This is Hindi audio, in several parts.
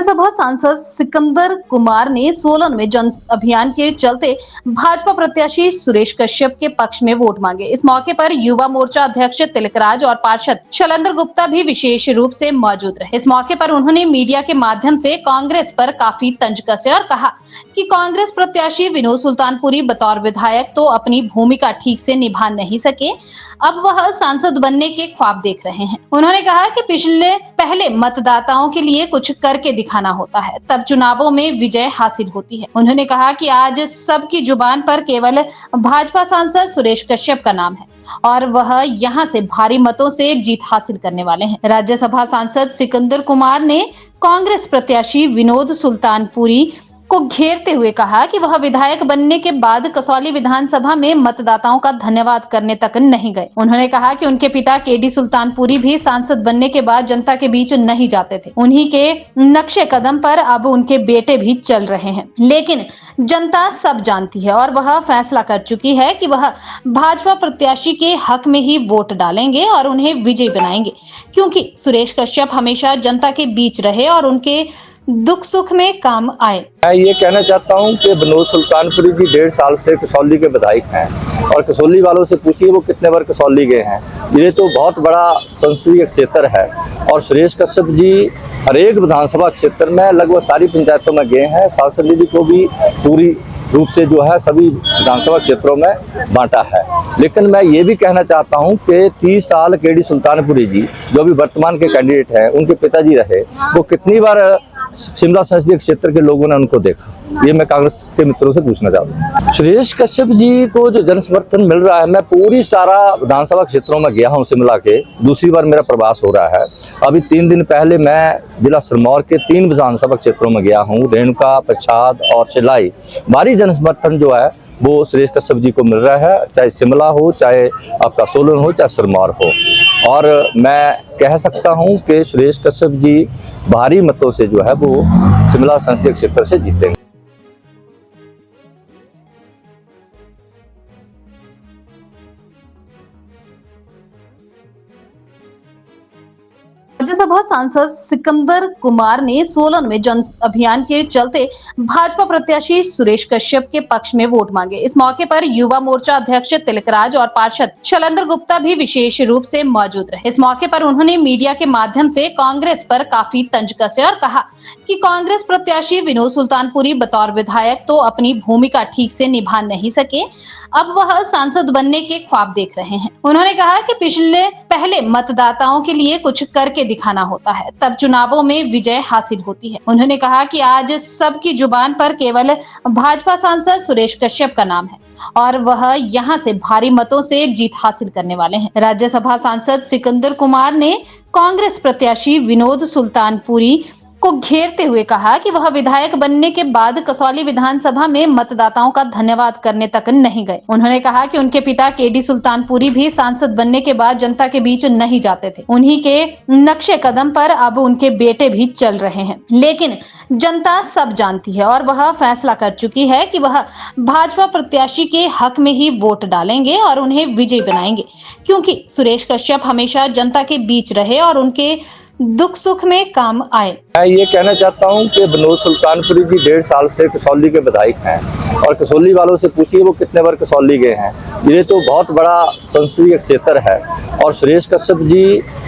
राज्यसभा सांसद सिकंदर कुमार ने सोलन में जन अभियान के चलते भाजपा प्रत्याशी सुरेश कश्यप के पक्ष में वोट मांगे। इस मौके पर युवा मोर्चा अध्यक्ष तिलकराज और पार्षद शैलेंद्र गुप्ता भी विशेष रूप से मौजूद रहे। इस मौके पर उन्होंने मीडिया के माध्यम से कांग्रेस पर काफी तंज कसे और कहा कि कांग्रेस प्रत्याशी विनोद सुल्तानपुरी बतौर विधायक तो अपनी भूमिका ठीक से निभा नहीं सके, अब वह सांसद बनने के ख्वाब देख रहे हैं। उन्होंने कहा कि पहले मतदाताओं के लिए कुछ करके दिखाना होता है, तब चुनावों में विजय हासिल होती है। उन्होंने कहा कि आज सबकी जुबान पर केवल भाजपा सांसद सुरेश कश्यप का नाम है और वह यहां से भारी मतों से जीत हासिल करने वाले हैं। राज्यसभा सांसद सिकंदर कुमार ने कांग्रेस प्रत्याशी विनोद सुल्तानपुरी को घेरते हुए कहा कि वह विधायक बनने के बाद कसौली विधानसभा में मतदाताओं का धन्यवाद करने तक नहीं गए। उन्होंने कहा कि उनके पिता केडी सुल्तानपुरी भी सांसद बनने के बाद जनता के बीच नहीं जाते थे। उन्हीं के नक्शे कदम पर अब उनके बेटे भी चल रहे हैं, लेकिन जनता सब जानती है और वह फैसला कर चुकी है कि वह भाजपा प्रत्याशी के हक में ही वोट डालेंगे और उन्हें विजयी बनाएंगे, क्योंकि सुरेश कश्यप हमेशा जनता के बीच रहे और उनके दुख सुख में काम आए। मैं ये कहना चाहता हूँ कि विनोद सुल्तानपुरी जी 1.5 साल से कसौली के विधायक हैं और कसौली वालों से पूछिए वो कितने बार कसौली गए हैं। ये तो बहुत बड़ा संसदीय क्षेत्र है और सुरेश कश्यप जी हर एक विधानसभा क्षेत्र में लगभग सारी पंचायतों में गए हैं। सांसद जी को भी पूरी रूप से जो है सभी विधानसभा क्षेत्रों में बांटा है। लेकिन मैं ये भी कहना चाहता हूं कि 30 साल केडी सुल्तानपुरी जी जो भी वर्तमान के कैंडिडेट हैं, उनके पिताजी रहे, वो कितनी बार शिमला संसदीय क्षेत्र के लोगों ने उनको देखा, ये मैं कांग्रेस के मित्रों से पूछना चाहता हूँ। सुरेश कश्यप जी को जो जन समर्थन मिल रहा है, मैं पूरी 17 विधानसभा क्षेत्रों में गया हूँ शिमला के, दूसरी बार मेरा प्रवास हो रहा है। अभी 3 दिन पहले मैं जिला सिरमौर के 3 विधानसभा क्षेत्रों में गया हूँ, रेणुका, प्रसाद और सिलाई। भारी जन समर्थन जो है वो सुरेश कश्यप जी को मिल रहा है, चाहे शिमला हो, चाहे आपका सोलन हो, चाहे सिरमौर हो। और मैं कह सकता हूं कि सुरेश कश्यप जी भारी मतों से जो है वो शिमला संसदीय क्षेत्र से जीतेंगे। राज्यसभा सांसद सिकंदर कुमार ने सोलन में जन अभियान के चलते भाजपा प्रत्याशी सुरेश कश्यप के पक्ष में वोट मांगे। इस मौके पर युवा मोर्चा अध्यक्ष तिलकराज और पार्षद शैलेंद्र गुप्ता भी विशेष रूप से मौजूद रहे। इस मौके पर उन्होंने मीडिया के माध्यम से कांग्रेस पर काफी तंज कसे और कहा कि कांग्रेस प्रत्याशी विनोद सुल्तानपुरी बतौर विधायक तो अपनी भूमिका ठीक से निभा नहीं सके, अब वह सांसद बनने के ख्वाब देख रहे हैं। उन्होंने कहा कि पहले मतदाताओं के लिए कुछ करके दिखाना होता है, तब चुनावों में विजय हासिल होती है। उन्होंने कहा कि आज सबकी जुबान पर केवल भाजपा सांसद सुरेश कश्यप का नाम है और वह यहां से भारी मतों से जीत हासिल करने वाले हैं। राज्यसभा सांसद सिकंदर कुमार ने कांग्रेस प्रत्याशी विनोद सुल्तानपुरी को घेरते हुए कहा कि वह विधायक बनने के बाद कसौली विधानसभा में मतदाताओं का धन्यवाद करने तक नहीं गए। उन्होंने कहा कि उनके पिता केडी सुल्तानपुरी भी सांसद बनने के बाद जनता के बीच नहीं जाते थे। उन्हीं के नक्शे कदम पर अब उनके बेटे भी चल रहे हैं, लेकिन जनता सब जानती है और वह फैसला कर चुकी है कि वह भाजपा प्रत्याशी के हक में ही वोट डालेंगे और उन्हें विजयी बनाएंगे, क्योंकि सुरेश कश्यप हमेशा जनता के बीच रहे और उनके दुख सुख में काम आए। मैं ये कहना चाहता हूँ कि विनोद सुल्तानपुरी जी 1.5 साल से कसौली के विधायक हैं और कसौली वालों से पूछिए वो कितने बार कसौली गए हैं। ये तो बहुत बड़ा संसदीय क्षेत्र है और सुरेश कश्यप जी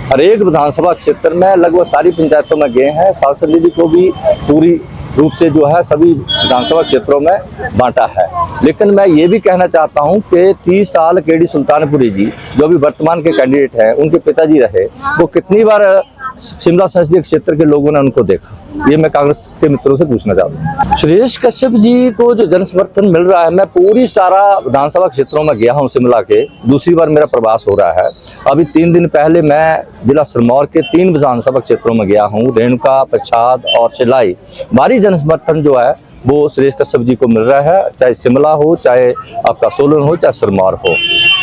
हर एक विधानसभा क्षेत्र में लगभग सारी पंचायतों में गए हैं। सांसद जी को भी पूरी रूप से जो है सभी विधानसभा क्षेत्रों में बांटा है। लेकिन मैं ये भी कहना चाहता हूं कि 30 साल केडी सुल्तानपुरी जी जो भी वर्तमान के कैंडिडेट हैं, उनके पिताजी रहे, वो कितनी बार शिमला संसदीय क्षेत्र के लोगों ने उनको देखा, ये मैं कांग्रेस के मित्रों से पूछना चाहता हूँ। सुरेश कश्यप जी को जो जन समर्थन मिल रहा है, मैं पूरी 17 विधानसभा क्षेत्रों में गया हूँ शिमला के, दूसरी बार मेरा प्रवास हो रहा है। अभी 3 दिन पहले मैं जिला सिरमौर के 3 विधानसभा क्षेत्रों में गया हूँ, रेणुका, प्रसाद और सिलाई। भारी जन समर्थन जो है वो सुरेश कश्यप जी को मिल रहा है, चाहे शिमला हो, चाहे आपका सोलन हो, चाहे सिरमौर हो।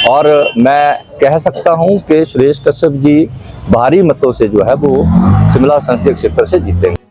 और मैं कह सकता हूं कि सुरेश कश्यप जी भारी मतों से जो है वो शिमला संसदीय क्षेत्र से जीतेंगे।